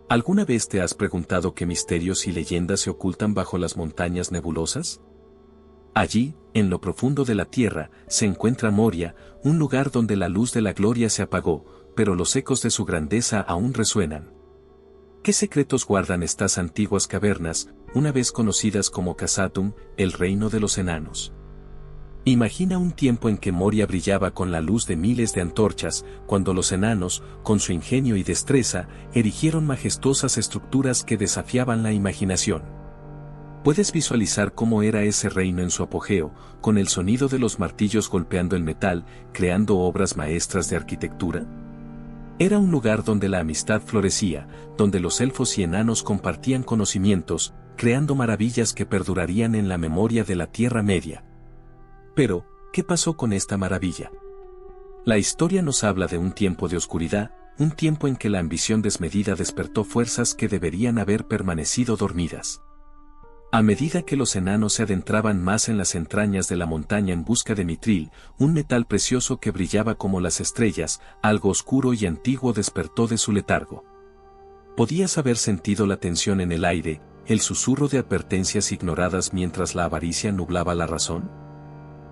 ¿Alguna vez te has preguntado qué misterios y leyendas se ocultan bajo las montañas nebulosas? Allí, en lo profundo de la tierra, se encuentra Moria, un lugar donde la luz de la gloria se apagó, pero los ecos de su grandeza aún resuenan. ¿Qué secretos guardan estas antiguas cavernas, una vez conocidas como Khazad-dûm, el reino de los enanos? Imagina un tiempo en que Moria brillaba con la luz de miles de antorchas, cuando los enanos, con su ingenio y destreza, erigieron majestuosas estructuras que desafiaban la imaginación. ¿Puedes visualizar cómo era ese reino en su apogeo, con el sonido de los martillos golpeando el metal, creando obras maestras de arquitectura? Era un lugar donde la amistad florecía, donde los elfos y enanos compartían conocimientos, creando maravillas que perdurarían en la memoria de la Tierra Media. Pero, ¿qué pasó con esta maravilla? La historia nos habla de un tiempo de oscuridad, un tiempo en que la ambición desmedida despertó fuerzas que deberían haber permanecido dormidas. A medida que los enanos se adentraban más en las entrañas de la montaña en busca de mitril, un metal precioso que brillaba como las estrellas, algo oscuro y antiguo despertó de su letargo. ¿Podías haber sentido la tensión en el aire, el susurro de advertencias ignoradas mientras la avaricia nublaba la razón?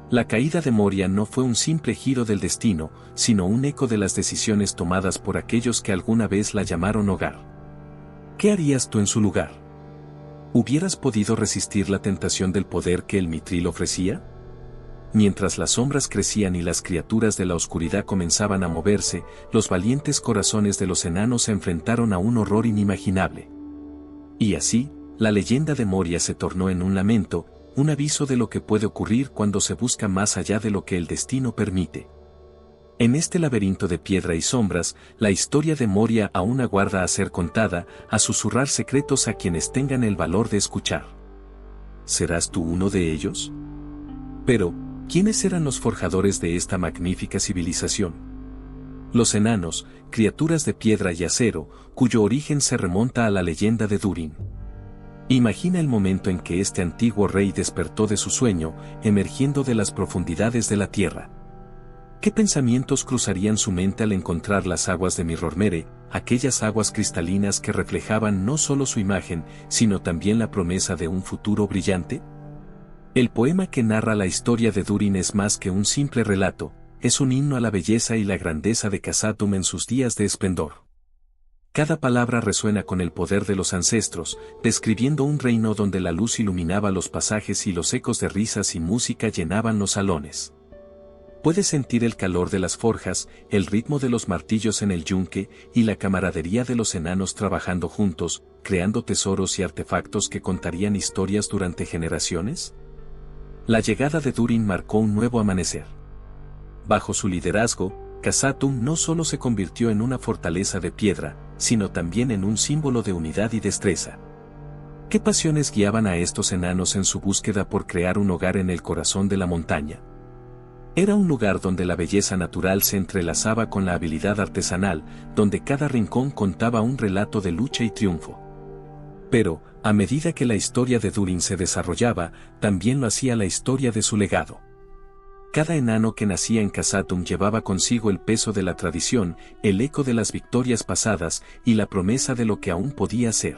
La caída de Moria no fue un simple giro del destino, sino un eco de las decisiones tomadas por aquellos que alguna vez la llamaron hogar. ¿Qué harías tú en su lugar? ¿Hubieras podido resistir la tentación del poder que el mitril ofrecía? Mientras las sombras crecían y las criaturas de la oscuridad comenzaban a moverse, los valientes corazones de los enanos se enfrentaron a un horror inimaginable. Y así, la leyenda de Moria se tornó en un lamento, un aviso de lo que puede ocurrir cuando se busca más allá de lo que el destino permite. En este laberinto de piedra y sombras, la historia de Moria aún aguarda a ser contada, a susurrar secretos a quienes tengan el valor de escuchar. ¿Serás tú uno de ellos? Pero, ¿quiénes eran los forjadores de esta magnífica civilización? Los enanos, criaturas de piedra y acero, cuyo origen se remonta a la leyenda de Durin. Imagina el momento en que este antiguo rey despertó de su sueño, emergiendo de las profundidades de la tierra. ¿Qué pensamientos cruzarían su mente al encontrar las aguas de Mirrormere, aquellas aguas cristalinas que reflejaban no solo su imagen, sino también la promesa de un futuro brillante? El poema que narra la historia de Durin es más que un simple relato, es un himno a la belleza y la grandeza de Khazad-dûm en sus días de esplendor. Cada palabra resuena con el poder de los ancestros, describiendo un reino donde la luz iluminaba los pasajes y los ecos de risas y música llenaban los salones. Puedes sentir el calor de las forjas, el ritmo de los martillos en el yunque y la camaradería de los enanos trabajando juntos, creando tesoros y artefactos que contarían historias durante generaciones. La llegada de Durin marcó un nuevo amanecer. Bajo su liderazgo, Khazad-dûm no solo se convirtió en una fortaleza de piedra, sino también en un símbolo de unidad y destreza. ¿Qué pasiones guiaban a estos enanos en su búsqueda por crear un hogar en el corazón de la montaña? Era un lugar donde la belleza natural se entrelazaba con la habilidad artesanal, donde cada rincón contaba un relato de lucha y triunfo. Pero, a medida que la historia de Durin se desarrollaba, también lo hacía la historia de su legado. Cada enano que nacía en Khazad-dûm llevaba consigo el peso de la tradición, el eco de las victorias pasadas y la promesa de lo que aún podía ser.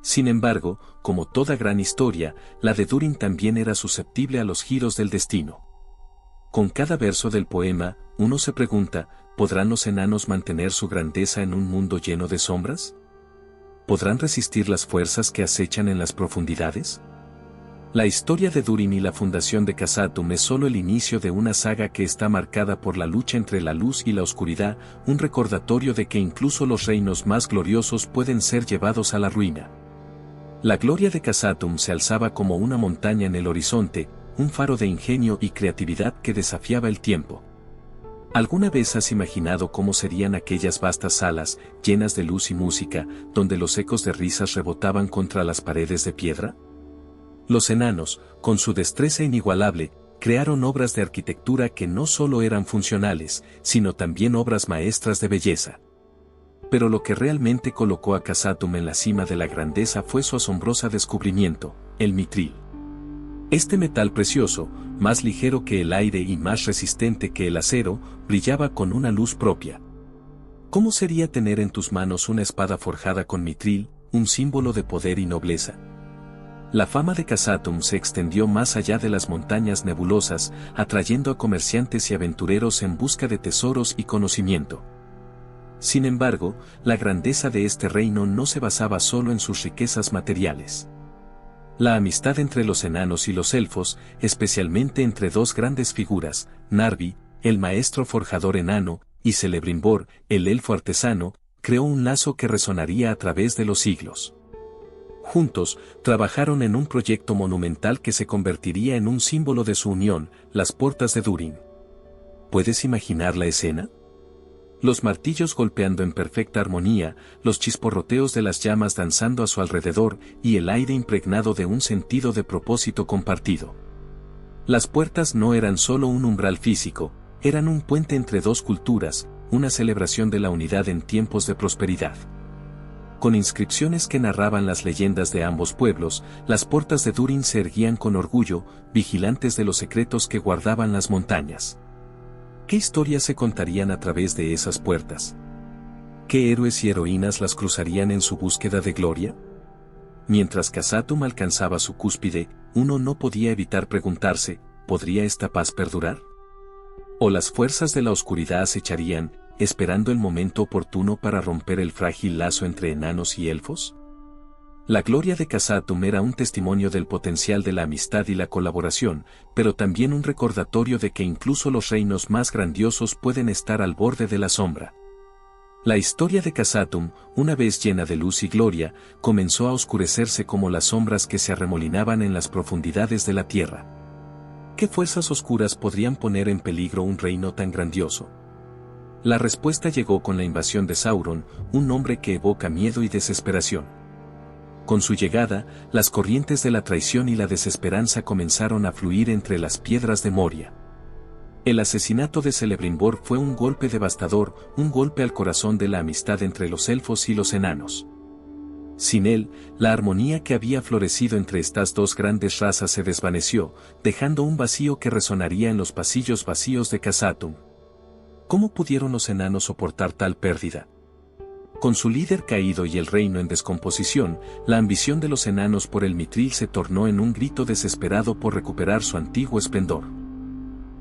Sin embargo, como toda gran historia, la de Durin también era susceptible a los giros del destino. Con cada verso del poema, uno se pregunta, ¿podrán los enanos mantener su grandeza en un mundo lleno de sombras? ¿Podrán resistir las fuerzas que acechan en las profundidades? La historia de Durin y la fundación de Khazad-dûm es solo el inicio de una saga que está marcada por la lucha entre la luz y la oscuridad, un recordatorio de que incluso los reinos más gloriosos pueden ser llevados a la ruina. La gloria de Khazad-dûm se alzaba como una montaña en el horizonte, un faro de ingenio y creatividad que desafiaba el tiempo. ¿Alguna vez has imaginado cómo serían aquellas vastas salas, llenas de luz y música, donde los ecos de risas rebotaban contra las paredes de piedra? Los enanos, con su destreza inigualable, crearon obras de arquitectura que no solo eran funcionales, sino también obras maestras de belleza. Pero lo que realmente colocó a Khazad-dûm en la cima de la grandeza fue su asombroso descubrimiento, el mitril. Este metal precioso, más ligero que el aire y más resistente que el acero, brillaba con una luz propia. ¿Cómo sería tener en tus manos una espada forjada con mitril, un símbolo de poder y nobleza? La fama de Khazad-dûm se extendió más allá de las montañas nebulosas, atrayendo a comerciantes y aventureros en busca de tesoros y conocimiento. Sin embargo, la grandeza de este reino no se basaba solo en sus riquezas materiales. La amistad entre los enanos y los elfos, especialmente entre dos grandes figuras, Narvi, el maestro forjador enano, y Celebrimbor, el elfo artesano, creó un lazo que resonaría a través de los siglos. Juntos, trabajaron en un proyecto monumental que se convertiría en un símbolo de su unión, las puertas de Durin. ¿Puedes imaginar la escena? Los martillos golpeando en perfecta armonía, los chisporroteos de las llamas danzando a su alrededor y el aire impregnado de un sentido de propósito compartido. Las puertas no eran solo un umbral físico, eran un puente entre dos culturas, una celebración de la unidad en tiempos de prosperidad. Con inscripciones que narraban las leyendas de ambos pueblos, las puertas de Durin se erguían con orgullo, vigilantes de los secretos que guardaban las montañas. ¿Qué historias se contarían a través de esas puertas? ¿Qué héroes y heroínas las cruzarían en su búsqueda de gloria? Mientras Khazad-dûm alcanzaba su cúspide, uno no podía evitar preguntarse, ¿podría esta paz perdurar? ¿O las fuerzas de la oscuridad acecharían, esperando el momento oportuno para romper el frágil lazo entre enanos y elfos? La gloria de Khazad-dûm era un testimonio del potencial de la amistad y la colaboración, pero también un recordatorio de que incluso los reinos más grandiosos pueden estar al borde de la sombra. La historia de Khazad-dûm, una vez llena de luz y gloria, comenzó a oscurecerse como las sombras que se arremolinaban en las profundidades de la tierra. ¿Qué fuerzas oscuras podrían poner en peligro un reino tan grandioso? La respuesta llegó con la invasión de Sauron, un nombre que evoca miedo y desesperación. Con su llegada, las corrientes de la traición y la desesperanza comenzaron a fluir entre las piedras de Moria. El asesinato de Celebrimbor fue un golpe devastador, un golpe al corazón de la amistad entre los elfos y los enanos. Sin él, la armonía que había florecido entre estas dos grandes razas se desvaneció, dejando un vacío que resonaría en los pasillos vacíos de Khazad-dûm. ¿Cómo pudieron los enanos soportar tal pérdida? Con su líder caído y el reino en descomposición, la ambición de los enanos por el mitril se tornó en un grito desesperado por recuperar su antiguo esplendor.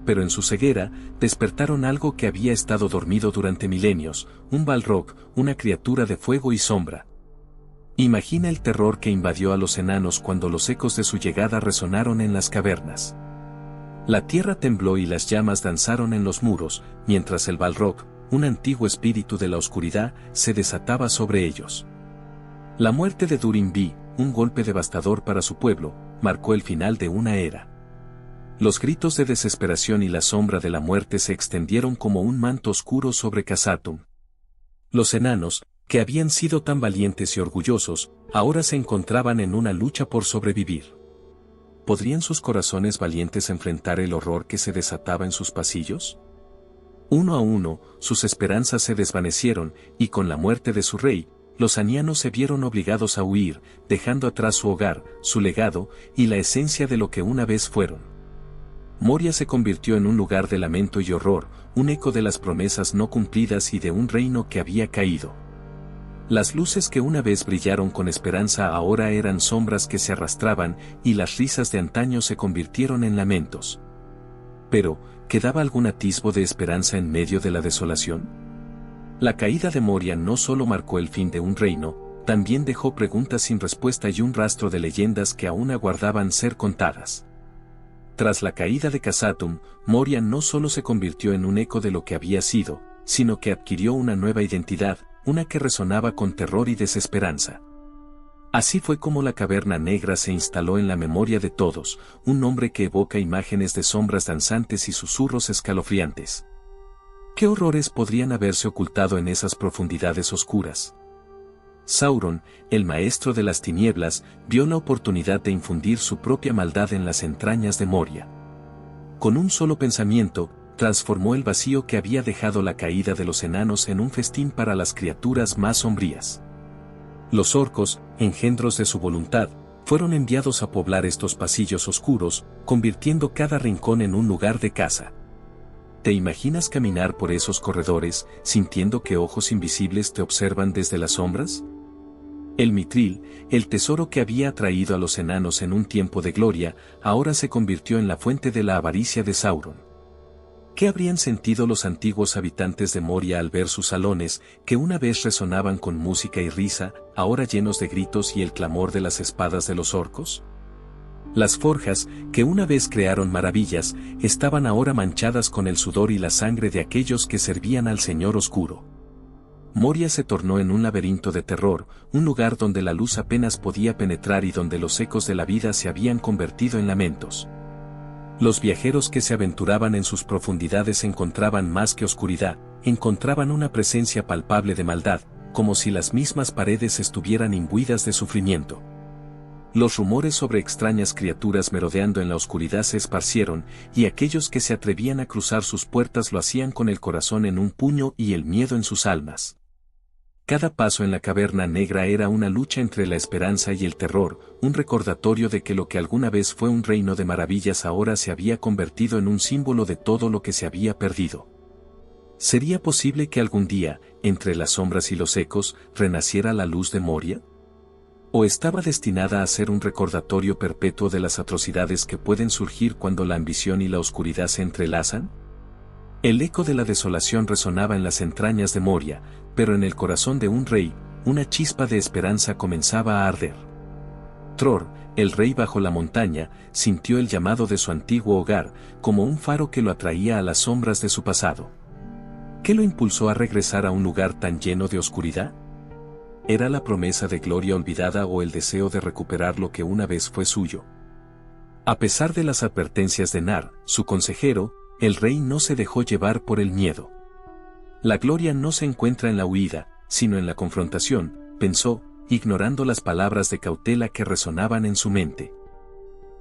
Pero en su ceguera, despertaron algo que había estado dormido durante milenios, un Balrog, una criatura de fuego y sombra. Imagina el terror que invadió a los enanos cuando los ecos de su llegada resonaron en las cavernas. La tierra tembló y las llamas danzaron en los muros, mientras el Balrog, un antiguo espíritu de la oscuridad, se desataba sobre ellos. La muerte de Durin-Bí, un golpe devastador para su pueblo, marcó el final de una era. Los gritos de desesperación y la sombra de la muerte se extendieron como un manto oscuro sobre Khazad-dûm. Los enanos, que habían sido tan valientes y orgullosos, ahora se encontraban en una lucha por sobrevivir. ¿Podrían sus corazones valientes enfrentar el horror que se desataba en sus pasillos? Uno a uno, sus esperanzas se desvanecieron, y con la muerte de su rey, los anianos se vieron obligados a huir, dejando atrás su hogar, su legado, y la esencia de lo que una vez fueron. Moria se convirtió en un lugar de lamento y horror, un eco de las promesas no cumplidas y de un reino que había caído. Las luces que una vez brillaron con esperanza ahora eran sombras que se arrastraban, y las risas de antaño se convirtieron en lamentos. Pero, ¿quedaba algún atisbo de esperanza en medio de la desolación? La caída de Moria no solo marcó el fin de un reino, también dejó preguntas sin respuesta y un rastro de leyendas que aún aguardaban ser contadas. Tras la caída de Khazad-dûm, Moria no solo se convirtió en un eco de lo que había sido, sino que adquirió una nueva identidad, una que resonaba con terror y desesperanza. Así fue como la caverna negra se instaló en la memoria de todos, un nombre que evoca imágenes de sombras danzantes y susurros escalofriantes. ¿Qué horrores podrían haberse ocultado en esas profundidades oscuras? Sauron, el maestro de las tinieblas, vio la oportunidad de infundir su propia maldad en las entrañas de Moria. Con un solo pensamiento, transformó el vacío que había dejado la caída de los enanos en un festín para las criaturas más sombrías. Los orcos, engendros de su voluntad, fueron enviados a poblar estos pasillos oscuros, convirtiendo cada rincón en un lugar de caza. ¿Te imaginas caminar por esos corredores, sintiendo que ojos invisibles te observan desde las sombras? El mitril, el tesoro que había atraído a los enanos en un tiempo de gloria, ahora se convirtió en la fuente de la avaricia de Sauron. ¿Qué habrían sentido los antiguos habitantes de Moria al ver sus salones, que una vez resonaban con música y risa, ahora llenos de gritos y el clamor de las espadas de los orcos? Las forjas, que una vez crearon maravillas, estaban ahora manchadas con el sudor y la sangre de aquellos que servían al Señor Oscuro. Moria se tornó en un laberinto de terror, un lugar donde la luz apenas podía penetrar y donde los ecos de la vida se habían convertido en lamentos. Los viajeros que se aventuraban en sus profundidades encontraban más que oscuridad, encontraban una presencia palpable de maldad, como si las mismas paredes estuvieran imbuidas de sufrimiento. Los rumores sobre extrañas criaturas merodeando en la oscuridad se esparcieron, y aquellos que se atrevían a cruzar sus puertas lo hacían con el corazón en un puño y el miedo en sus almas. Cada paso en la caverna negra era una lucha entre la esperanza y el terror, un recordatorio de que lo que alguna vez fue un reino de maravillas ahora se había convertido en un símbolo de todo lo que se había perdido. ¿Sería posible que algún día, entre las sombras y los ecos, renaciera la luz de Moria? ¿O estaba destinada a ser un recordatorio perpetuo de las atrocidades que pueden surgir cuando la ambición y la oscuridad se entrelazan? El eco de la desolación resonaba en las entrañas de Moria, pero en el corazón de un rey, una chispa de esperanza comenzaba a arder. Tror, el rey bajo la montaña, sintió el llamado de su antiguo hogar, como un faro que lo atraía a las sombras de su pasado. ¿Qué lo impulsó a regresar a un lugar tan lleno de oscuridad? ¿Era la promesa de gloria olvidada o el deseo de recuperar lo que una vez fue suyo? A pesar de las advertencias de Nar, su consejero, el rey no se dejó llevar por el miedo. La gloria no se encuentra en la huida, sino en la confrontación, pensó, ignorando las palabras de cautela que resonaban en su mente.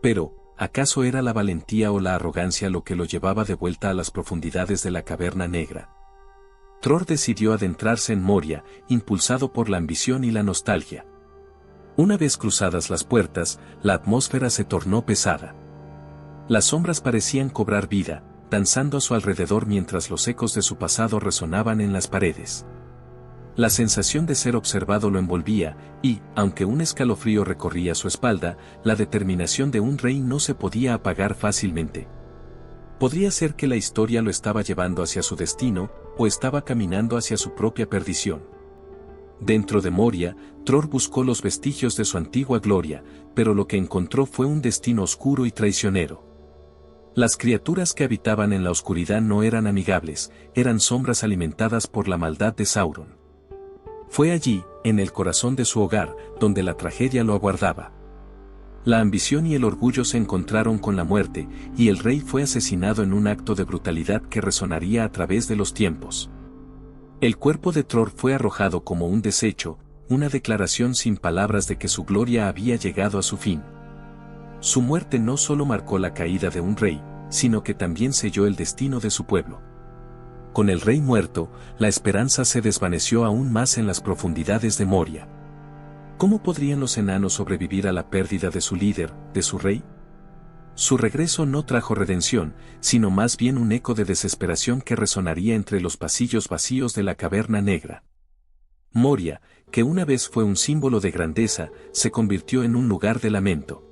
Pero, ¿acaso era la valentía o la arrogancia lo que lo llevaba de vuelta a las profundidades de la caverna negra? Tror decidió adentrarse en Moria, impulsado por la ambición y la nostalgia. Una vez cruzadas las puertas, la atmósfera se tornó pesada. Las sombras parecían cobrar vida, danzando a su alrededor mientras los ecos de su pasado resonaban en las paredes. La sensación de ser observado lo envolvía, y, aunque un escalofrío recorría su espalda, la determinación de un rey no se podía apagar fácilmente. Podría ser que la historia lo estaba llevando hacia su destino, o estaba caminando hacia su propia perdición. Dentro de Moria, Tror buscó los vestigios de su antigua gloria, pero lo que encontró fue un destino oscuro y traicionero. Las criaturas que habitaban en la oscuridad no eran amigables, eran sombras alimentadas por la maldad de Sauron. Fue allí, en el corazón de su hogar, donde la tragedia lo aguardaba. La ambición y el orgullo se encontraron con la muerte, y el rey fue asesinado en un acto de brutalidad que resonaría a través de los tiempos. El cuerpo de Tror fue arrojado como un desecho, una declaración sin palabras de que su gloria había llegado a su fin. Su muerte no solo marcó la caída de un rey, sino que también selló el destino de su pueblo. Con el rey muerto, la esperanza se desvaneció aún más en las profundidades de Moria. ¿Cómo podrían los enanos sobrevivir a la pérdida de su líder, de su rey? Su regreso no trajo redención, sino más bien un eco de desesperación que resonaría entre los pasillos vacíos de la caverna negra. Moria, que una vez fue un símbolo de grandeza, se convirtió en un lugar de lamento.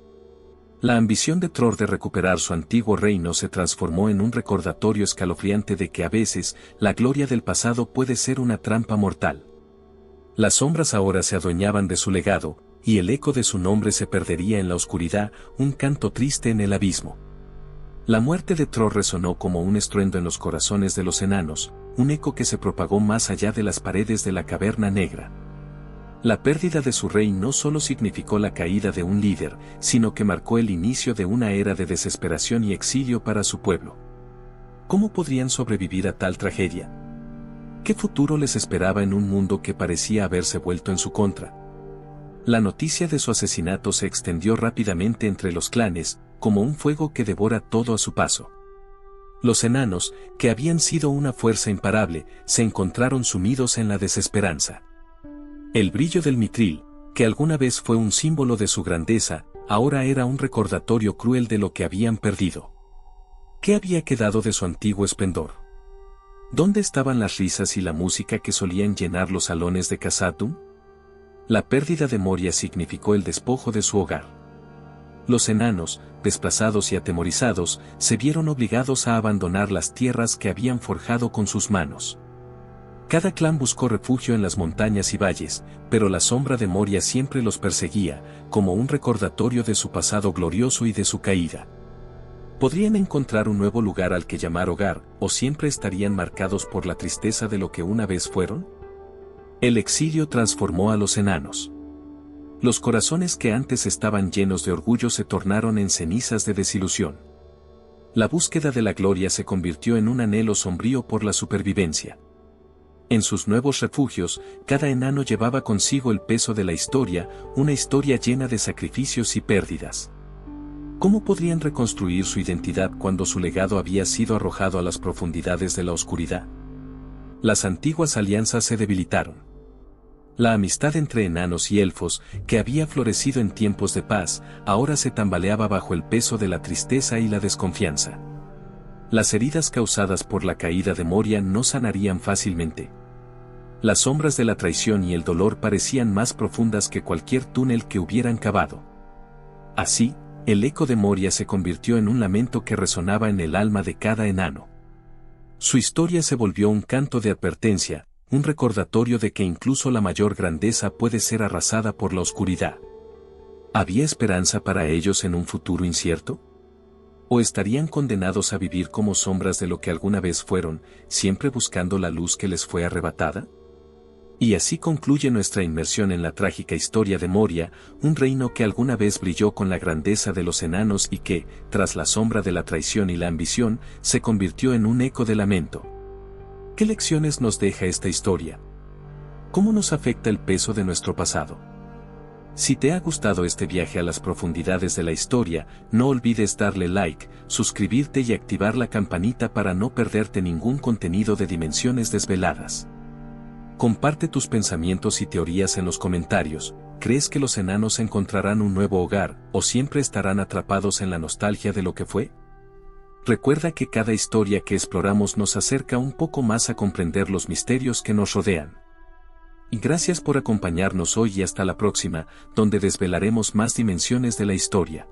La ambición de Tror de recuperar su antiguo reino se transformó en un recordatorio escalofriante de que a veces, la gloria del pasado puede ser una trampa mortal. Las sombras ahora se adueñaban de su legado, y el eco de su nombre se perdería en la oscuridad, un canto triste en el abismo. La muerte de Tror resonó como un estruendo en los corazones de los enanos, un eco que se propagó más allá de las paredes de la caverna negra. La pérdida de su rey no solo significó la caída de un líder, sino que marcó el inicio de una era de desesperación y exilio para su pueblo. ¿Cómo podrían sobrevivir a tal tragedia? ¿Qué futuro les esperaba en un mundo que parecía haberse vuelto en su contra? La noticia de su asesinato se extendió rápidamente entre los clanes, como un fuego que devora todo a su paso. Los enanos, que habían sido una fuerza imparable, se encontraron sumidos en la desesperanza. El brillo del mitril, que alguna vez fue un símbolo de su grandeza, ahora era un recordatorio cruel de lo que habían perdido. ¿Qué había quedado de su antiguo esplendor? ¿Dónde estaban las risas y la música que solían llenar los salones de Khazad-dûm? La pérdida de Moria significó el despojo de su hogar. Los enanos, desplazados y atemorizados, se vieron obligados a abandonar las tierras que habían forjado con sus manos. Cada clan buscó refugio en las montañas y valles, pero la sombra de Moria siempre los perseguía, como un recordatorio de su pasado glorioso y de su caída. ¿Podrían encontrar un nuevo lugar al que llamar hogar, o siempre estarían marcados por la tristeza de lo que una vez fueron? El exilio transformó a los enanos. Los corazones que antes estaban llenos de orgullo se tornaron en cenizas de desilusión. La búsqueda de la gloria se convirtió en un anhelo sombrío por la supervivencia. En sus nuevos refugios, cada enano llevaba consigo el peso de la historia, una historia llena de sacrificios y pérdidas. ¿Cómo podrían reconstruir su identidad cuando su legado había sido arrojado a las profundidades de la oscuridad? Las antiguas alianzas se debilitaron. La amistad entre enanos y elfos, que había florecido en tiempos de paz, ahora se tambaleaba bajo el peso de la tristeza y la desconfianza. Las heridas causadas por la caída de Moria no sanarían fácilmente. Las sombras de la traición y el dolor parecían más profundas que cualquier túnel que hubieran cavado. Así, el eco de Moria se convirtió en un lamento que resonaba en el alma de cada enano. Su historia se volvió un canto de advertencia, un recordatorio de que incluso la mayor grandeza puede ser arrasada por la oscuridad. ¿Había esperanza para ellos en un futuro incierto? ¿O estarían condenados a vivir como sombras de lo que alguna vez fueron, siempre buscando la luz que les fue arrebatada? Y así concluye nuestra inmersión en la trágica historia de Moria, un reino que alguna vez brilló con la grandeza de los enanos y que, tras la sombra de la traición y la ambición, se convirtió en un eco de lamento. ¿Qué lecciones nos deja esta historia? ¿Cómo nos afecta el peso de nuestro pasado? Si te ha gustado este viaje a las profundidades de la historia, no olvides darle like, suscribirte y activar la campanita para no perderte ningún contenido de Dimensiones Desveladas. Comparte tus pensamientos y teorías en los comentarios. ¿Crees que los enanos encontrarán un nuevo hogar, o siempre estarán atrapados en la nostalgia de lo que fue? Recuerda que cada historia que exploramos nos acerca un poco más a comprender los misterios que nos rodean. Y gracias por acompañarnos hoy y hasta la próxima, donde desvelaremos más dimensiones de la historia.